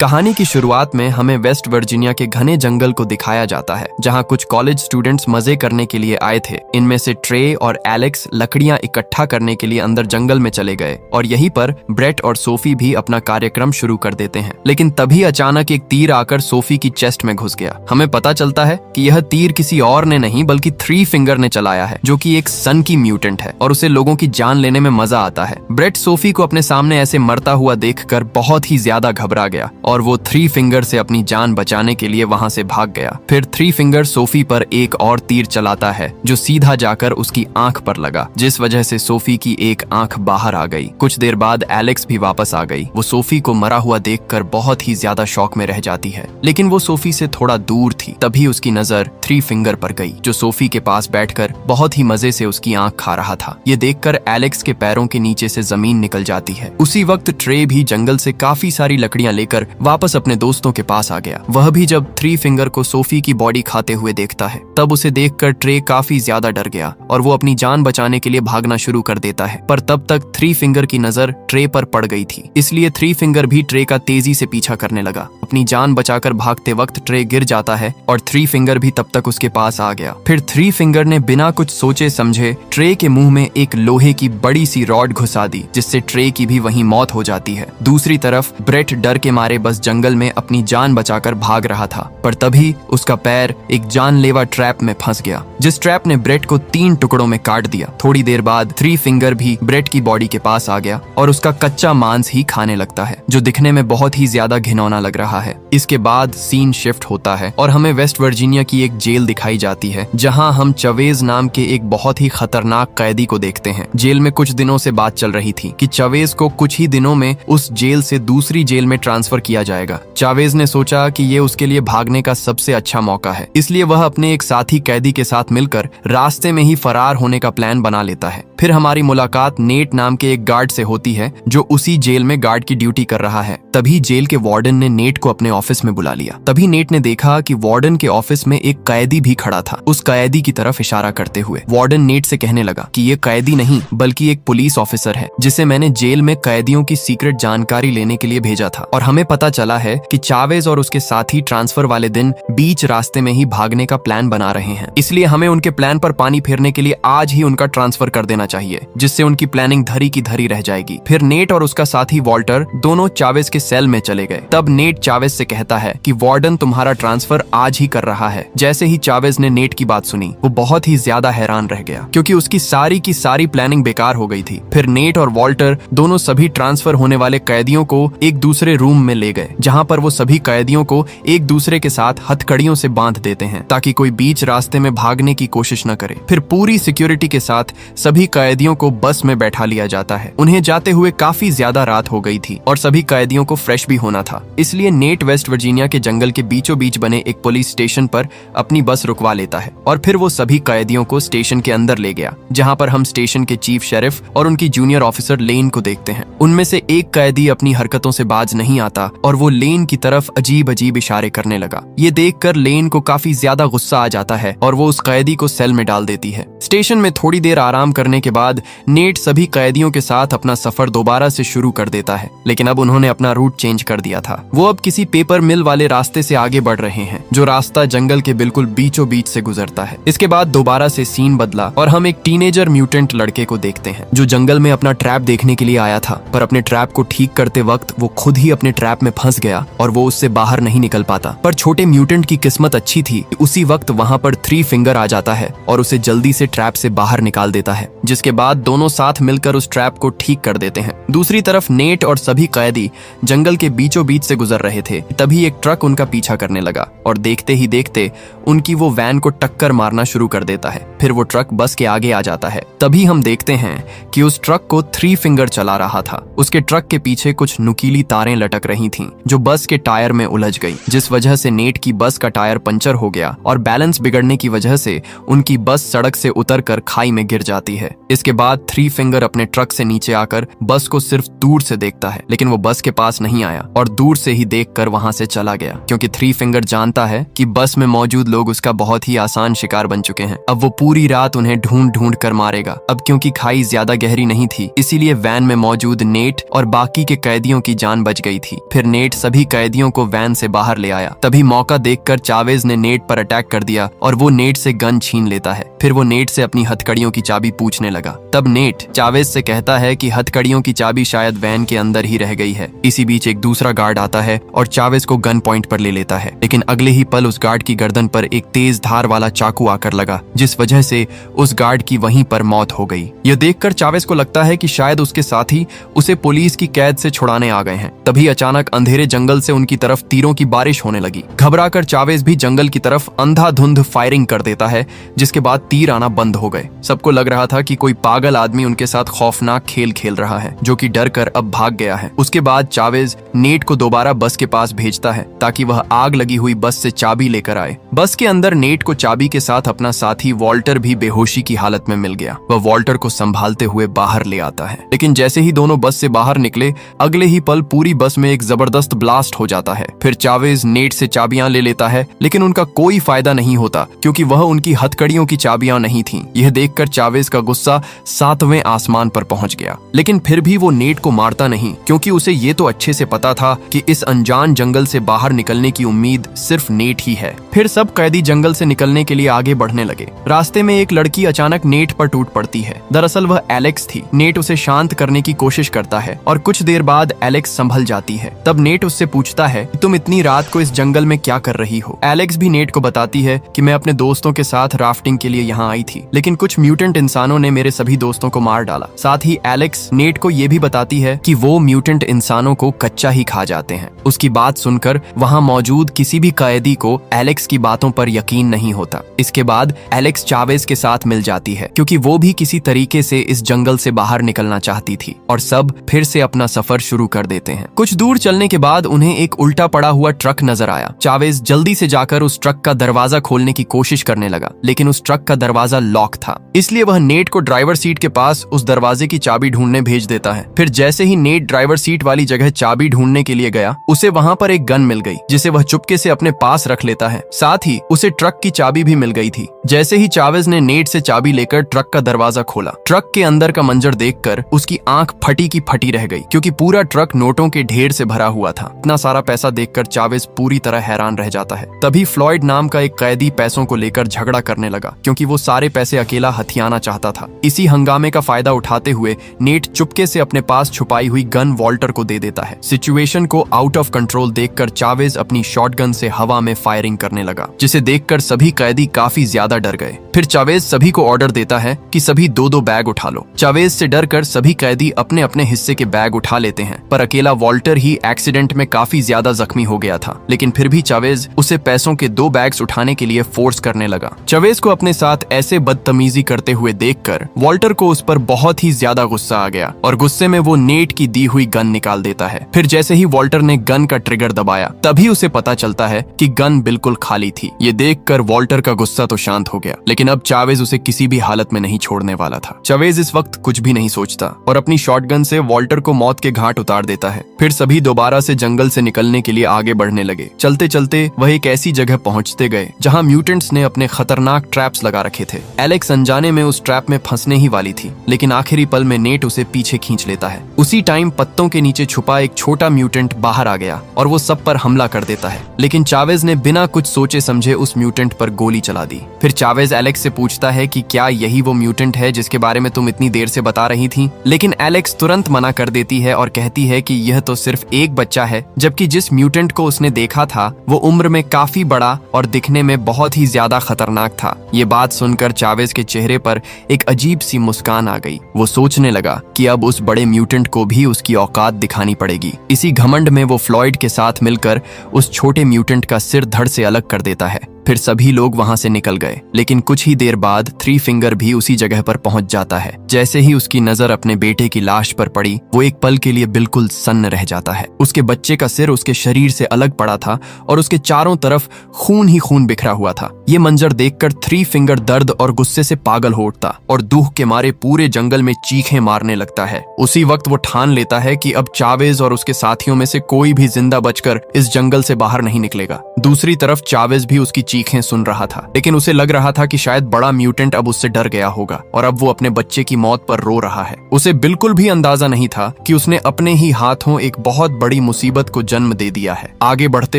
कहानी की शुरुआत में हमें वेस्ट वर्जीनिया के घने जंगल को दिखाया जाता है, जहां कुछ कॉलेज स्टूडेंट्स मजे करने के लिए आए थे। इनमें से ट्रे और एलेक्स लकड़ियां इकट्ठा करने के लिए अंदर जंगल में चले गए और यहीं पर ब्रेट और सोफी भी अपना कार्यक्रम शुरू कर देते हैं। लेकिन तभी अचानक एक तीर आकर सोफी की चेस्ट में घुस गया। हमें पता चलता है कि यह तीर किसी और ने नहीं बल्कि थ्री फिंगर ने चलाया है, जो कि एक सन की म्यूटेंट है और उसे लोगों की जान लेने में मजा आता है। ब्रेट सोफी को अपने सामने ऐसे मरता हुआ देखकर बहुत ही ज्यादा घबरा गया और वो थ्री फिंगर से अपनी जान बचाने के लिए वहां से भाग गया। फिर थ्री फिंगर सोफी पर एक और तीर चलाता है जो सीधा जाकर उसकी आंख पर लगा, जिस वजह से सोफी की एक आंख बाहर आ गई। कुछ देर बाद एलेक्स भी वापस आ गई। वो सोफी को मरा हुआ देखकर बहुत ही ज्यादा शॉक में रह जाती है, लेकिन वो सोफी से थोड़ा दूर थी। तभी उसकी नजर थ्री फिंगर पर गई, जो सोफी के पास बैठकर बहुत ही मजे से उसकी आंख खा रहा था। ये देखकर एलेक्स के पैरों के नीचे से जमीन निकल जाती है। उसी वक्त ट्रे भी जंगल से काफी सारी लकड़ियां लेकर वापस अपने दोस्तों के पास आ गया। वह भी जब थ्री फिंगर को सोफी की बॉडी खाते हुए देखता है, तब उसे देखकर ट्रे काफी ज्यादा डर गया और वो अपनी जान बचाने के लिए भागना शुरू कर देता है। पर तब तक थ्री फिंगर की नजर ट्रे पर पड़ गई थी, इसलिए थ्री फिंगर भी ट्रे का तेजी से पीछा करने लगा। अपनी जान बचाकर भागते वक्त ट्रे गिर जाता है और थ्री फिंगर भी तब तक उसके पास आ गया। फिर थ्री फिंगर ने बिना कुछ सोचे समझे ट्रे के मुंह में एक लोहे की बड़ी सी रॉड घुसा दी, जिससे ट्रे की भी वहीं मौत हो जाती है। दूसरी तरफ ब्रेट डर के मारे बस जंगल में अपनी जान बचाकर भाग रहा था, पर तभी उसका पैर एक जानलेवा ट्रैप में फंस गया, जिस ट्रैप ने ब्रेट को 3 टुकड़ों में काट दिया। थोड़ी देर बाद थ्री फिंगर भी ब्रेट की बॉडी के पास आ गया और उसका कच्चा मांस ही खाने लगता है, जो दिखने में बहुत ही ज्यादा घिनौना लग रहा है। इसके बाद सीन शिफ्ट होता है और हमें वेस्ट वर्जीनिया की एक जेल दिखाई जाती है, जहां हम चवेज नाम के एक बहुत ही खतरनाक कैदी को देखते हैं। जेल में कुछ दिनों से बात चल रही थी कि चवेज को कुछ ही दिनों में उस जेल से दूसरी जेल में ट्रांसफर किया जाएगा। चावेज ने सोचा कि ये उसके लिए भागने का सबसे अच्छा मौका है, इसलिए वह अपने एक साथी कैदी के साथ मिलकर रास्ते में ही फरार होने का प्लान बना लेता है। फिर हमारी मुलाकात नेट नाम के एक गार्ड से होती है, जो उसी जेल में गार्ड की ड्यूटी कर रहा है। तभी जेल के वार्डन ने नेट को अपने ऑफिस में बुला लिया। तभी नेट ने देखा कि वार्डन के ऑफिस में एक कैदी भी खड़ा था। उस कैदी की तरफ इशारा करते हुए वार्डन नेट से कहने लगा कि ये कैदी नहीं बल्कि एक पुलिस ऑफिसर है, जिसे मैंने जेल में कैदियों की सीक्रेट जानकारी लेने के लिए भेजा था। और हमें पता चला है कि चावेज और उसके साथी ट्रांसफर वाले दिन बीच रास्ते में ही भागने का प्लान बना रहे हैं, इसलिए हमें उनके प्लान पर पानी फेरने के लिए आज ही उनका ट्रांसफर कर देना चाहिए, जिससे उनकी प्लानिंग धरी की धरी रह जाएगी। फिर नेट और उसका साथी वॉल्टर दोनों चावेज के सेल में चले गए। तब नेट चावेज से कहता है कि वार्डन तुम्हारा ट्रांसफर आज ही कर रहा है। जैसे ही चावेज ने नेट की बात सुनी, वो बहुत ही ज्यादा हैरान रह गया, क्योंकि उसकी सारी की सारी प्लानिंग बेकार हो गई थी। फिर नेट और वॉल्टर दोनों सभी ट्रांसफर होने वाले कैदियों को एक दूसरे रूम में ले गए, जहां पर वो सभी कैदियों को एक दूसरे के साथ हथकड़ियों से बांध देते हैं, ताकि कोई बीच रास्ते में भागने की कोशिश न करे। फिर पूरी सिक्योरिटी के साथ सभी कैदियों को बस में बैठा लिया जाता है। उन्हें जाते हुए काफी ज्यादा रात हो गई थी और सभी कैदियों को फ्रेश भी होना था, इसलिए नेट वेस्ट वर्जीनिया के जंगल के बीचों बीच बने एक पुलिस स्टेशन पर अपनी बस रुकवा लेता है और फिर वो सभी कैदियों को स्टेशन के अंदर ले गया, जहां पर हम स्टेशन के चीफ शेरिफ और उनकी जूनियर ऑफिसर लेन को देखते हैं। उनमें से एक कैदी अपनी हरकतों से बाज नहीं आता और वो लेन की तरफ अजीब अजीब इशारे करने लगा। ये देखकर लेन को काफी ज्यादा गुस्सा आ जाता है और वो उस कैदी को सेल में डाल देती है। स्टेशन में थोड़ी देर आराम करने के बाद नेट सभी कैदियों के साथ अपना सफर दोबारा से शुरू कर देता है, लेकिन अब उन्होंने अपना रूट चेंज कर दिया था। वो अब किसी पेपर मिल वाले रास्ते से आगे बढ़ रहे हैं, जो रास्ता जंगल के बिल्कुल बीचों बीच से गुजरता है। इसके बाद दोबारा से सीन बदला और हम एक टीनेजर म्यूटेंट लड़के को देखते हैं, जो जंगल में अपना ट्रैप देखने के लिए आया था, पर अपने ट्रैप को ठीक करते वक्त वो खुद ही अपने ट्रैप में फंस गया और वो उससे बाहर नहीं निकल पाता। पर छोटे म्यूटेंट की किस्मत अच्छी थी, उसी वक्त वहां पर थ्री फिंगर आ जाता है और उसे जल्दी से ट्रैप से बाहर निकाल देता है, जिसके बाद दोनों साथ मिलकर उस ट्रैप को ठीक कर देते हैं। दूसरी तरफ नेट और सभी कैदी जंगल के बीचों बीच से गुजर रहे थे। तभी एक ट्रक उनका पीछा करने लगा और देखते ही देखते उनकी वो वैन को टक्कर मारना शुरू कर देता है। फिर वो ट्रक बस के आगे आ जाता है। तभी हम देखते हैं कि उस ट्रक को थ्री फिंगर चला रहा था। उसके ट्रक के पीछे कुछ नुकीली तारें लटक रही थीं, जो बस के टायर में उलझ गई, जिस वजह से नेट की बस का टायर पंचर हो गया और बैलेंस बिगड़ने की वजह से उनकी बस सड़क से उतरकर खाई में गिर जाती है। इसके बाद थ्री फिंगर अपने ट्रक से नीचे आकर बस को सिर्फ दूर से देखता है, लेकिन वो बस के पास नहीं आया और दूर से ही देखकर वहां से चला गया, क्योंकि थ्री फिंगर जानता है कि बस में मौजूद लोग उसका बहुत ही आसान शिकार बन चुके हैं। अब वो पूरी रात उन्हें ढूंढ ढूंढ कर मारेगा। अब क्योंकि खाई ज्यादा गहरी नहीं थी, इसीलिए वैन में मौजूद नेट और बाकी के कैदियों की जान बच गई थी। फिर नेट सभी कैदियों को वैन से बाहर ले आया। तभी मौका देखकर चावेज ने नेट पर अटैक कर दिया और वो नेट से गन छीन लेता है। फिर वो नेट से अपनी हथकड़ियों की चाबी पूछने लगा। तब नेट चावेज से कहता है कि हथकड़ियों की चाबी शायद वैन के अंदर ही रह गई है। इसी बीच एक दूसरा गार्ड आता है और चावेज को गन पॉइंट पर ले लेता है, लेकिन अगले ही पल उस गार्ड की गर्दन पर एक तेज धार वाला चाकू आकर लगा, जिस वजह से उस गार्ड की वहीं पर मौत हो गई। यह देखकर चावेज को लगता है कि शायद उसके साथी उसे पुलिस की कैद से छुड़ाने आ गए हैं। तभी अचानक अंधेरे जंगल से उनकी तरफ तीरों की बारिश होने लगी। घबराकर चावेज भी जंगल की तरफ अंधाधुंध फायरिंग कर देता है, जिसके बाद तीर आना बंद हो गए। सबको लग रहा था कि कोई पागल आदमी उनके साथ खौफनाक खेल खेल रहा है, जो कि डर कर अब भाग गया है। उसके बाद चावेज नेट को दोबारा बस के पास भेजता है ताकि वह आग लगी हुई बस से चाबी लेकर आए। बस के अंदर नेट को चाबी के साथ अपना साथी वॉल्टर भी बेहोशी की हालत में मिल गया। वह वॉल्टर को संभालते हुए बाहर ले आता है, लेकिन जैसे ही दोनों बस से बाहर निकले, अगले ही पल पूरी बस में एक जबरदस्त ब्लास्ट हो जाता है। फिर चावेज नेट से चाबियां ले लेता है, लेकिन उनका कोई फायदा नहीं होता क्योंकि वह उनकी हथकड़ियों की चाबियां नहीं थीं। यह देखकर चावेज का गुस्सा 7वें आसमान पर पहुंच गया, लेकिन फिर भी वो नेट को मारता नहीं क्योंकि उसे ये तो अच्छे से पता था कि इस अनजान जंगल से बाहर निकलने की उम्मीद सिर्फ नेट ही है। फिर सब कैदी जंगल से निकलने के लिए आगे बढ़ने लगे। रास्ते में एक लड़की अचानक नेट पर टूट पड़ती है। दरअसल वह एलेक्स थी। नेट उसे शांत करने की कोशिश करता है और कुछ देर बाद एलेक्स संभल जाती है। तब नेट उससे पूछता है कि तुम इतनी रात को इस जंगल में क्या कर रही हो। एलेक्स भी नेट को बताती है कि मैं अपने दोस्तों के साथ राफ्टिंग के लिए यहाँ आई थी, लेकिन कुछ म्यूटेंट इंसानों ने मेरे सभी दोस्तों को मार डाला। साथ ही एलेक्स नेट को ये भी बताती है कि वो म्यूटेंट इंसानों को कच्चा ही खा जाते हैं। उसकी बात सुनकर वहाँ मौजूद किसी भी कैदी को एलेक्स की बातों पर यकीन नहीं होता। इसके बाद एलेक्स चावेज के साथ मिल जाती है क्योंकि वो भी किसी तरीके से इस जंगल से बाहर निकलना चाहती थी और सब फिर से अपना सफर शुरू कर देते हैं। कुछ दूर चलने के बाद उन्हें एक उल्टा पड़ा हुआ ट्रक नजर आया। चावेज जल्दी से जाकर उस ट्रक का दरवाजा खोलने की कोशिश करने लगा, लेकिन उस ट्रक का दरवाजा लॉक था। इसलिए वह नेट को ड्राइवर सीट के पास उस दरवाजे की चाबी ढूंढने भेज देता है। फिर जैसे ही नेट ड्राइवर सीट वाली जगह चाबी ढूंढने के लिए गया, उसे वहां पर एक गन मिल गई, जिसे वह चुपके से अपने पास रख लेता है। साथ ही उसे ट्रक की चाबी भी मिल गई थी। जैसे ही चावेज ने नेट से चाबी लेकर ट्रक का दरवाजा खोला, ट्रक के अंदर का मंजर देखकर उसकी आंख फटी की फटी रह गई क्योंकि पूरा ट्रक नोटों के ढेर से भरा हुआ था। इतना सारा पैसा देखकर चावेज पूरी तरह हैरान रह जाता है। तभी फ्लॉयड नाम का एक कैदी पैसों को लेकर झगड़ा करने लगा क्योंकि वो सारे पैसे अकेला हथियाना चाहता था। इसी हंगामे का फायदा उठाते हुए नेट चुपके से अपने पास छुपाई हुई गन वॉल्टर को दे देता है। सिचुएशन को आउट ऑफ कंट्रोल देखकर चावेज अपनी शॉटगन से हवा में फायरिंग करने लगा, जिसे देखकर सभी कैदी काफी ज्यादा डर गए। फिर चावेज सभी को ऑर्डर देता है कि सभी 2-2 बैग उठा लो। चावेज से डरकर सभी कैदी अपने अपने हिस्से के बैग उठा लेते हैं, पर अकेला वॉल्टर ही एक्सीडेंट में काफी ज्यादा जख्मी हो गया था। लेकिन फिर भी चावेज उसे पैसों के 2 बैग्स उठाने के लिए फोर्स करने लगा। चावेज को अपने साथ ऐसे बदतमीजी करते हुए देखकर वॉल्टर को उस पर बहुत ही ज्यादा गुस्सा आ गया और गुस्से में वो नेट की दी हुई गन निकाल देता है। फिर जैसे ही वॉल्टर ने गन का ट्रिगर दबाया, तभी उसे पता चलता है कि गन बिल्कुल खाली थी। ये देखकर वॉल्टर का गुस्सा तो शांत हो गया, लेकिन अब चावेज उसे किसी भी हालत में नहीं छोड़ने वाला था। चावेज इस वक्त कुछ भी नहीं सोचता और अपनी शॉटगन से वॉल्टर को मौत के घाट उतार देता है। फिर सभी दोबारा से जंगल से निकलने के लिए आगे बढ़ने लगे। चलते चलते वह एक ऐसी जगह पहुंचते गए जहां म्यूटेंट्स ने अपने खतरनाक ट्रैप्स लगा रखे थे। एलेक्स अनजाने में उस ट्रैप में फंसने ही वाली थी, लेकिन आखिरी पल में नेट उसे पीछे खींच लेता है। उसी टाइम पत्तों के नीचे छुपा एक छोटा म्यूटेंट बाहर आ गया और वो सब पर हमला कर देता है, लेकिन चावेज ने बिना कुछ सोचे समझे उस म्यूटेंट पर गोली चला दी। फिर चावेज एलेक्स से पूछता है कि क्या यही वो म्यूटेंट है जिसके बारे में तुम इतनी देर से बता रही थी, लेकिन एलेक्स तुरंत मना कर देती है और कहती है कि यह तो सिर्फ एक बच्चा है, जबकि जिस म्यूटेंट को उसने देखा था वो उम्र में काफी बड़ा और दिखने में बहुत ही ज्यादा खतरनाक था। ये बात सुनकर चावेज के चेहरे पर एक अजीब सी मुस्कान आ गई। वो सोचने लगा कि अब उस बड़े म्यूटेंट को भी उसकी औकात दिखानी पड़ेगी। इसी घमंड में वो फ्लॉयड के साथ मिलकर उस छोटे म्यूटेंट का सिर धड़ से अलग कर देता है। फिर सभी लोग वहां से निकल गए, लेकिन कुछ ही देर बाद थ्री फिंगर भी उसी जगह पर पहुंच जाता है। जैसे ही उसकी नजर अपने बेटे की लाश पर पड़ी, वो एक पल के लिए बिल्कुल सन्न रह जाता है। उसके बच्चे का सिर उसके शरीर से अलग पड़ा था और उसके चारों तरफ खून ही खून बिखरा हुआ था। ये मंजर देखकर थ्री फिंगर दर्द और गुस्से से पागल हो उठता और दुख के मारे पूरे जंगल में चीखें मारने लगता है। उसी वक्त वो ठान लेता है कि अब चावेज और उसके साथियों में से कोई भी जिंदा बचकर इस जंगल से बाहर नहीं निकलेगा। दूसरी तरफ चावेज भी उसकी चीखें सुन रहा था, लेकिन उसे लग रहा था कि शायद बड़ा म्यूटेंट अब उससे डर गया होगा और अब वो अपने बच्चे की मौत पर रो रहा है। उसे बिल्कुल भी अंदाजा नहीं था कि उसने अपने ही हाथों एक बहुत बड़ी मुसीबत को जन्म दे दिया है। आगे बढ़ते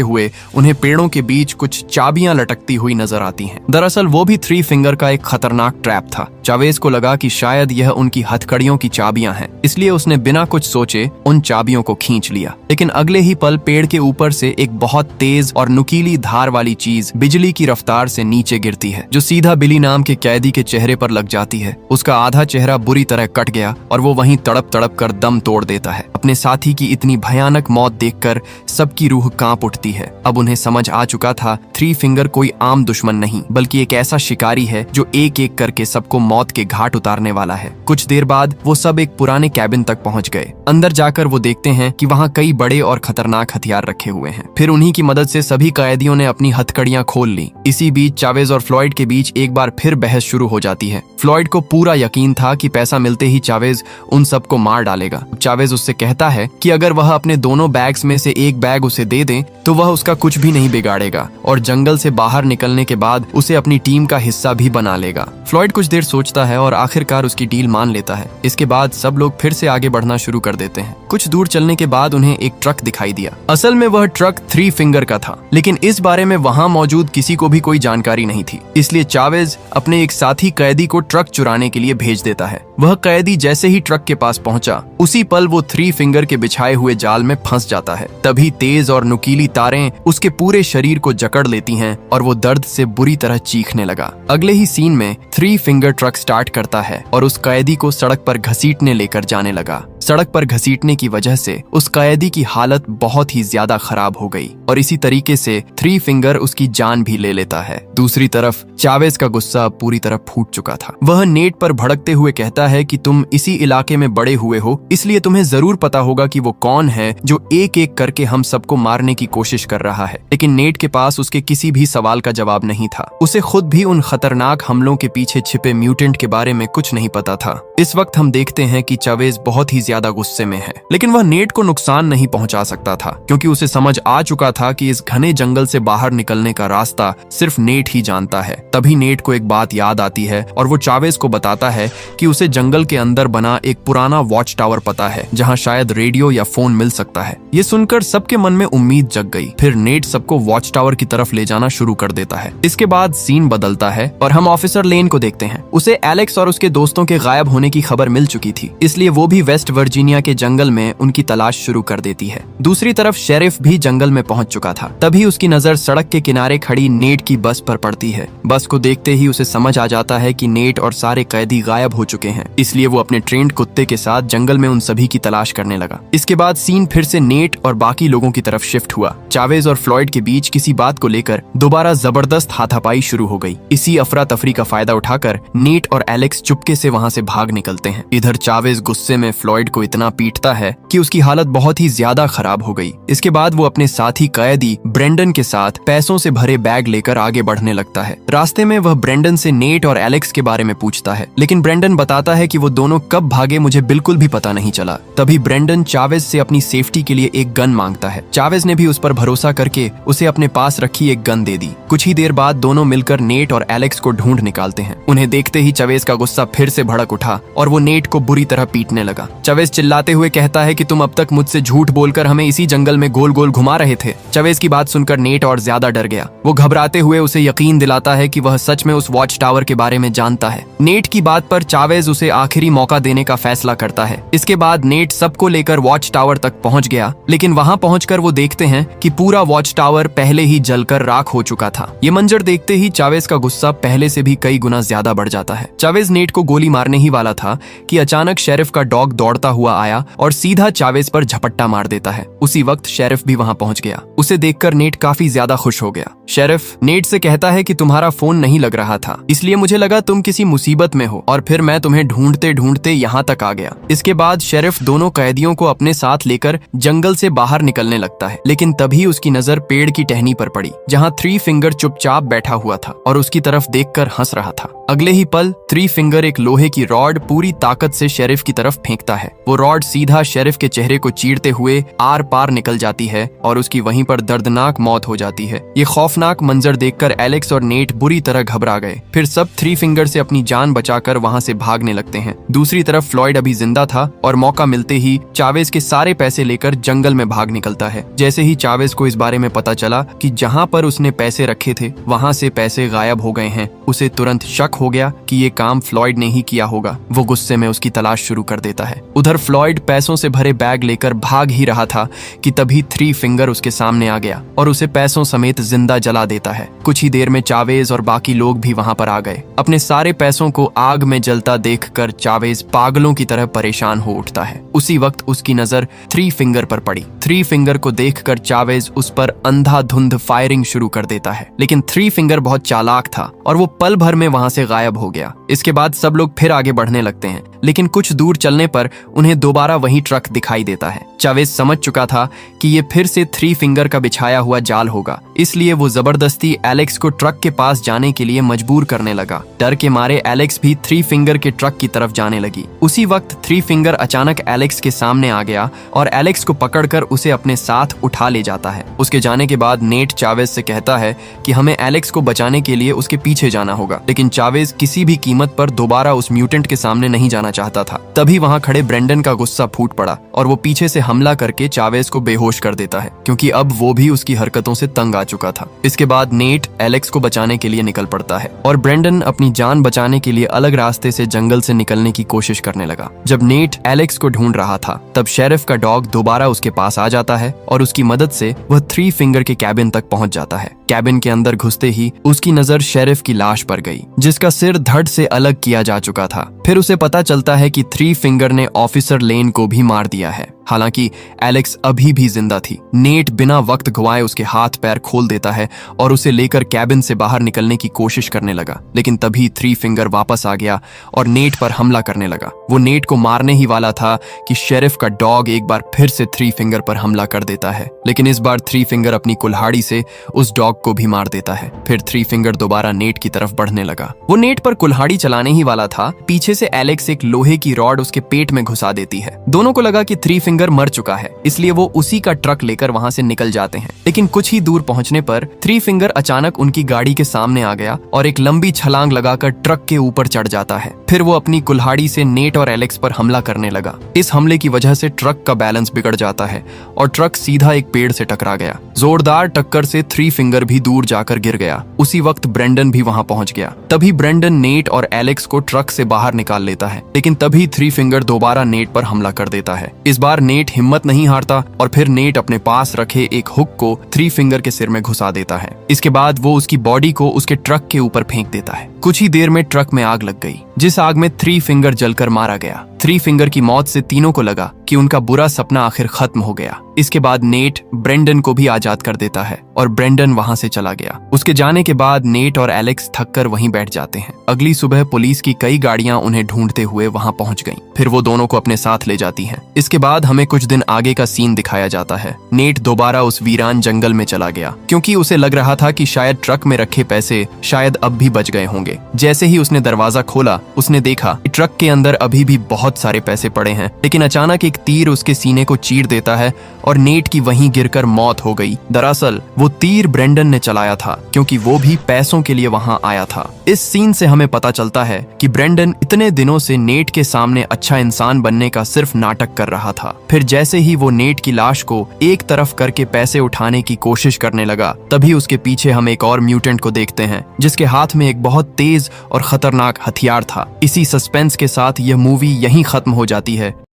हुए उन्हें पेड़ों के बीच कुछ चाबियां लटकती हुई नजर आती हैं। दरअसल वो भी थ्री फिंगर का एक खतरनाक ट्रैप था। चावेज को लगा कि शायद यह उनकी हथकड़ियों की चाबियां हैं, इसलिए उसने बिना कुछ सोचे उन चाबियों को खींच लिया। लेकिन अगले ही पल पेड़ के ऊपर से एक बहुत तेज और नुकीली धार वाली चीज बिजली की रफ्तार से नीचे गिरती है, जो सीधा बिली नाम के कैदी के चेहरे पर लग जाती है। उसका आधा चेहरा बुरी तरह कट गया और वो वहीं तड़प तड़प कर दम तोड़ देता है। अपने साथी की इतनी भयानक मौत देखकर सबकी रूह कांप उठती है। अब उन्हें समझ आ चुका था थ्री फिंगर कोई आम दुश्मन नहीं, बल्कि एक ऐसा शिकारी है जो एक एक करके सबको मौत के घाट उतारने वाला है। कुछ देर बाद वो सब एक पुराने कैबिन तक पहुंच गए। अंदर जाकर वो देखते हैं कि वहाँ कई बड़े और खतरनाक हथियार रखे हुए हैं। फिर उन्हीं की मदद से सभी कैदियों ने अपनी हथकड़ियां खोल ली। इसी बीच चावेज और फ्लॉयड के बीच एक बार फिर बहस शुरू हो जाती है। फ्लॉयड को पूरा यकीन था कि पैसा मिलते ही चावेज उन सबको मार डालेगा। चावेज उससे कहता है कि अगर वह अपने दोनों बैग्स में से एक बैग उसे दे दे तो वह उसका कुछ भी नहीं बिगाड़ेगा और जंगल से बाहर निकलने के बाद उसे अपनी टीम का हिस्सा भी बना लेगा। फ्लॉयड कुछ देर सोचता है और आखिरकार उसकी डील मान लेता है। इसके बाद सब लोग फिर से आगे बढ़ना शुरू कर देते हैं। कुछ दूर चलने के बाद उन्हें एक ट्रक दिखाई दिया। असल में वह ट्रक थ्री फिंगर का था, लेकिन इस बारे में वहां मौजूद किसी को भी कोई जानकारी नहीं थी। इसलिए चावेज अपने एक साथी कैदी को ट्रक चुराने के लिए भेज देता है। वह कैदी जैसे ही ट्रक के पास पहुंचा, उसी पल वो थ्री फिंगर के बिछाए हुए जाल में फंस जाता है। तभी तेज और नुकीली तारें उसके पूरे शरीर को जकड़ लेती हैं और वो दर्द से बुरी तरह चीखने लगा। अगले ही सीन में थ्री फिंगर ट्रक स्टार्ट करता है और उस कैदी को सड़क पर घसीटने लेकर जाने लगा। सड़क पर घसीटने की वजह से उस कैदी की हालत बहुत ही ज्यादा खराब हो गई और इसी तरीके से थ्री फिंगर उसकी जान भी ले लेता है। दूसरी तरफ चावेज का गुस्सा पूरी तरह फूट चुका था। वह नेट पर भड़कते हुए कहता है कि तुम इसी इलाके में बड़े हुए हो, इसलिए तुम्हें जरूर पता होगा कि वो कौन है जो एक एक करके हम सबको मारने की कोशिश कर रहा है। लेकिन नेट के पास उसके किसी भी सवाल का जवाब नहीं था। उसे खुद भी उन खतरनाक हमलों के पीछे छिपे म्यूटेंट के बारे में कुछ नहीं पता था। इस वक्त हम देखते हैं कि चावेज बहुत ही ज्यादा गुस्से में है, लेकिन वह नेट को नुकसान नहीं पहुंचा सकता था, क्योंकि उसे समझ आ चुका था कि इस घने जंगल से बाहर निकलने का रास्ता सिर्फ नेट ही जानता है। तभी नेट को एक बात याद आती है और वो चावेज को बताता है कि उसे जंगल के अंदर बना एक पुराना वॉच टावर पता है, जहां शायद रेडियो या फोन मिल सकता है। ये सुनकर सबके मन में उम्मीद जग गई। फिर नेट सबको वॉच टावर की तरफ ले जाना शुरू कर देता है। इसके बाद सीन बदलता है और हम ऑफिसर लेन को देखते हैं। उसे एलेक्स और उसके दोस्तों के गायब होने की खबर मिल चुकी थी, इसलिए वो भी वेस्ट वर्जीनिया के जंगल में उनकी तलाश शुरू कर देती है। दूसरी तरफ शेरिफ भी जंगल में पहुंच चुका था। तभी उसकी नजर सड़क के किनारे खड़ी नेट की बस पर पड़ती है। बस को देखते ही उसे समझ आ जाता है कि नेट और सारे कैदी गायब हो चुके हैं, इसलिए वो अपने ट्रेंड कुत्ते के साथ जंगल में उन सभी की तलाश करने लगा। इसके बाद सीन फिर से नेट और बाकी लोगों की तरफ शिफ्ट हुआ। चावेज और फ्लॉयड के बीच किसी बात को लेकर दोबारा जबरदस्त हाथापाई शुरू हो गई। इसी अफरा तफरी का फायदा उठाकर नेट और एलेक्स चुपके से वहां से भाग निकलते हैं। इधर चावेज गुस्से में फ्लॉयड को इतना पीटता है कि उसकी हालत बहुत ही ज्यादा खराब हो गई। इसके बाद वो अपने साथी कैदी ब्रेंडन के साथ पैसों से भरे बैग लेकर आगे बढ़ने लगता है। रास्ते में वह ब्रेंडन से नेट और एलेक्स के बारे में पूछता है, लेकिन ब्रेंडन बताता है कि वो दोनों कब भागे मुझे बिल्कुल भी पता नहीं चला। तभी ब्रेंडन चावेज से अपनी सेफ्टी के लिए एक गन मांगता है। चावेज ने भी उस पर भरोसा करके उसे अपने पास रखी एक गन दे दी। कुछ ही देर बाद दोनों मिलकर नेट और एलेक्स को ढूंढ निकालते हैं। उन्हें देखते ही चावेज का गुस्सा फिर से भड़क उठा और वो नेट को बुरी तरह पीटने लगा। चावेज चिल्लाते हुए कहता है कि तुम अब तक मुझसे झूठ बोलकर हमें इसी जंगल में गोल गोल घुमा रहे थे। चावेज की बात सुनकर नेट और ज्यादा डर गया। वो घबराते हुए उसे यकीन दिलाता है कि वह सच में उस वॉच टावर के बारे में जानता है। नेट की बात पर चावेज उसे आखिरी मौका देने का फैसला करता है। इसके बाद नेट सबको लेकर वॉच टावर तक पहुंच गया, लेकिन वहां पहुंचकर वो देखते हैं कि पूरा वॉच टावर पहले ही जलकर राख हो चुका था। ये मंजर देखते ही चावेज का गुस्सा पहले से भी कई गुना ज्यादा बढ़ जाता है। चावेज नेट को गोली मारने ही वाला था कि अचानक शेरिफ का डॉग दौड़ता हुआ आया और सीधा चावेज पर झपट्टा मार देता है। उसी वक्त शेरिफ भी वहां पहुंच गया। उसे देखकर नेट काफी ज्यादा खुश हो गया। शेरिफ नेट से कहता है कि तुम्हारा फोन नहीं लग रहा था, इसलिए मुझे लगा तुम किसी मुसीबत में हो और फिर मैं तुम्हें ढूंढते ढूंढते यहाँ तक आ गया। इसके बाद शेरिफ दोनों कैदियों को अपने साथ लेकर जंगल से बाहर निकलने लगता है, लेकिन तभी उसकी नजर पेड़ की टहनी पर पड़ी, जहाँ थ्री फिंगर चुपचाप बैठा हुआ था और उसकी तरफ देखकर हंस रहा था। अगले ही पल थ्री फिंगर एक लोहे की रॉड पूरी ताकत से शेरिफ की तरफ फेंकता है। वो रॉड सीधा शेरिफ के चेहरे को चीरते हुए आर पार निकल जाती है और उसकी वहीं पर दर्दनाक मौत हो जाती है। ये खौफनाक खौफनाक मंजर देखकर एलेक्स और नेट बुरी तरह घबरा गए। फिर सब थ्री फिंगर से अपनी जान बचाकर वहां से भागने लगते हैं। दूसरी तरफ फ्लॉयड अभी जिंदा था और मौका मिलते ही चावेज के सारे पैसे लेकर जंगल में भाग निकलता है। जैसे ही चावेज को इस बारे में पता चला कि जहां पर उसने पैसे रखे थे वहां से पैसे गायब हो गए हैं, उसे तुरंत शक हो गया कि ये काम फ्लॉयड ने ही किया होगा। वो गुस्से में उसकी तलाश शुरू कर देता है। उधर फ्लॉयड पैसों से भरे बैग लेकर भाग ही रहा था कि तभी थ्री फिंगर उसके सामने आ गया और उसे पैसों समेत जिंदा जला देता है। कुछ ही देर में चावेज और बाकी लोग भी वहां पर आ गए। अपने सारे पैसों को आग में जलता देखकर चावेज पागलों की तरह परेशान हो उठता है। उसी वक्त उसकी नजर थ्री फिंगर पर पड़ी। थ्री फिंगर को देखकर चावेज उस पर अंधाधुंध फायरिंग शुरू कर देता है, लेकिन थ्री फिंगर बहुत चालाक था और वो पल भर में वहां से गायब हो गया। इसके बाद सब लोग फिर आगे बढ़ने लगते हैं, लेकिन कुछ दूर चलने पर उन्हें दोबारा वही ट्रक दिखाई देता है। चावेज समझ चुका था कि ये फिर से थ्री फिंगर का बिछाया हुआ जाल होगा, इसलिए वो जबरदस्ती एलेक्स को ट्रक के पास जाने के लिए मजबूर करने लगा। डर के मारे एलेक्स भी थ्री फिंगर के ट्रक की तरफ जाने लगी। उसी वक्त थ्री फिंगर अचानक एलेक्स के सामने आ गया और एलेक्स को पकड़कर उसे अपने साथ उठा ले जाता है। उसके जाने के बाद नेट चावेज से कहता है कि हमें एलेक्स को बचाने के लिए उसके पीछे जाना होगा, लेकिन चावेज किसी भी कीमत पर दोबारा उस म्यूटेंट के सामने नहीं जाना चाहता था। तभी वहां खड़े ब्रेंडन का गुस्सा फूट पड़ा और वो पीछे से हमला करके चावेज को बेहोश कर देता है, क्योंकि अब वो भी उसकी हरकतों से तंग आ चुका था। इसके बाद नेट एलेक्स को बचाने के लिए निकल पड़ता है और ब्रेंडन अपनी जान बचाने के लिए अलग रास्ते से जंगल से निकलने की कोशिश करने लगा। जब नेट एलेक्स को ढूंढ रहा था तब शेरिफ का डॉग दोबारा उसके पास आ जाता है और उसकी मदद से वह थ्री फिंगर के कैबिन तक पहुंच जाता है। कैबिन के अंदर घुसते ही उसकी नजर शेरिफ की लाश पर गई, जिसका सिर धड़ से अलग किया जा चुका था। फिर उसे पता चलता है कि थ्री फिंगर ने ऑफिसर लेन को भी मार दिया है। हालांकि एलेक्स अभी भी जिंदा थी। नेट बिना वक्त गंवाए उसके हाथ पैर खोल देता है और उसे लेकर कैबिन से बाहर निकलने की कोशिश करने लगा, लेकिन तभी थ्री फिंगर वापस आ गया और नेट पर हमला करने लगा। वो नेट को मारने ही वाला था कि शेरिफ का डॉग एक बार फिर से थ्री फिंगर पर हमला कर देता है, लेकिन इस बार थ्री फिंगर अपनी कुल्हाड़ी से उस डॉग को भी मार देता है। फिर थ्री फिंगर दोबारा नेट की तरफ बढ़ने लगा। वो नेट पर कुल्हाड़ी चलाने ही वाला था, पीछे से एलेक्स एक लोहे की रॉड उसके पेट में घुसा देती है। दोनों को लगा कि थ्री फिंगर मर चुका है, इसलिए वो उसी का ट्रक लेकर वहां से निकल जाते हैं। लेकिन कुछ ही दूर पहुंचने पर थ्री फिंगर अचानक उनकी गाड़ी के सामने आ गया और एक लंबी छलांग लगाकर ट्रक के ऊपर चढ़ जाता है। फिर वो अपनी कुल्हाड़ी से नेट और एलेक्स पर हमला करने लगा। इस हमले की वजह से ट्रक का बैलेंस बिगड़ जाता है और ट्रक सीधा एक पेड़ से टकरा गया। जोरदार टक्कर से थ्री फिंगर भी दूर जाकर गिर गया। उसी वक्त ब्रेंडन भी वहां पहुंच गया। तभी ब्रेंडन नेट और एलेक्स को ट्रक से बाहर निकाल लेता है, लेकिन तभी थ्री फिंगर दोबारा नेट पर हमला कर देता है। इस बार नेट हिम्मत नहीं हारता और फिर नेट अपने पास रखे एक हुक को थ्री फिंगर के सिर में घुसा देता है। इसके बाद वो उसकी बॉडी को उसके ट्रक के ऊपर फेंक देता है। कुछ ही देर में ट्रक में आग लग गई, जिस आग में थ्री फिंगर जलकर मारा गया। थ्री फिंगर की मौत से तीनों को लगा कि उनका बुरा सपना आखिर खत्म हो गया। इसके बाद नेट ब्रेंडन को भी आजाद कर देता है और ब्रेंडन वहां से चला गया। उसके जाने के बाद नेट और एलेक्स थककर वहीं बैठ जाते हैं। अगली सुबह पुलिस की कई गाड़ियां उन्हें ढूंढते हुए वहां पहुंच गईं। फिर वो दोनों को अपने साथ ले जाती हैं। इसके बाद हमें कुछ दिन आगे का सीन दिखाया जाता है। नेट दोबारा उस वीरान जंगल में चला गया, क्योंकि उसे लग रहा था कि शायद ट्रक में रखे पैसे शायद अब भी बच गए होंगे। जैसे ही उसने दरवाजा खोला, उसने देखा कि ट्रक के अंदर अभी भी बहुत सारे पैसे पड़े हैं, लेकिन अचानक एक तीर उसके सीने को चीर देता है और नेट की वहीं गिरकर मौत हो गई। दरअसल वो तीर ब्रेंडन ने चलाया था, क्योंकि वो भी पैसों के लिए वहां आया था। इस सीन से हमें पता चलता है कि ब्रेंडन इतने दिनों से नेट के सामने अच्छा इंसान बनने का सिर्फ नाटक कर रहा था। फिर जैसे ही वो नेट की लाश को एक तरफ करके पैसे उठाने की कोशिश करने लगा, तभी उसके पीछे हम एक और म्यूटेंट को देखते हैं, जिसके हाथ में एक बहुत तेज और खतरनाक हथियार था। इसी सस्पेंस के साथ यह मूवी यहीं खत्म हो जाती है।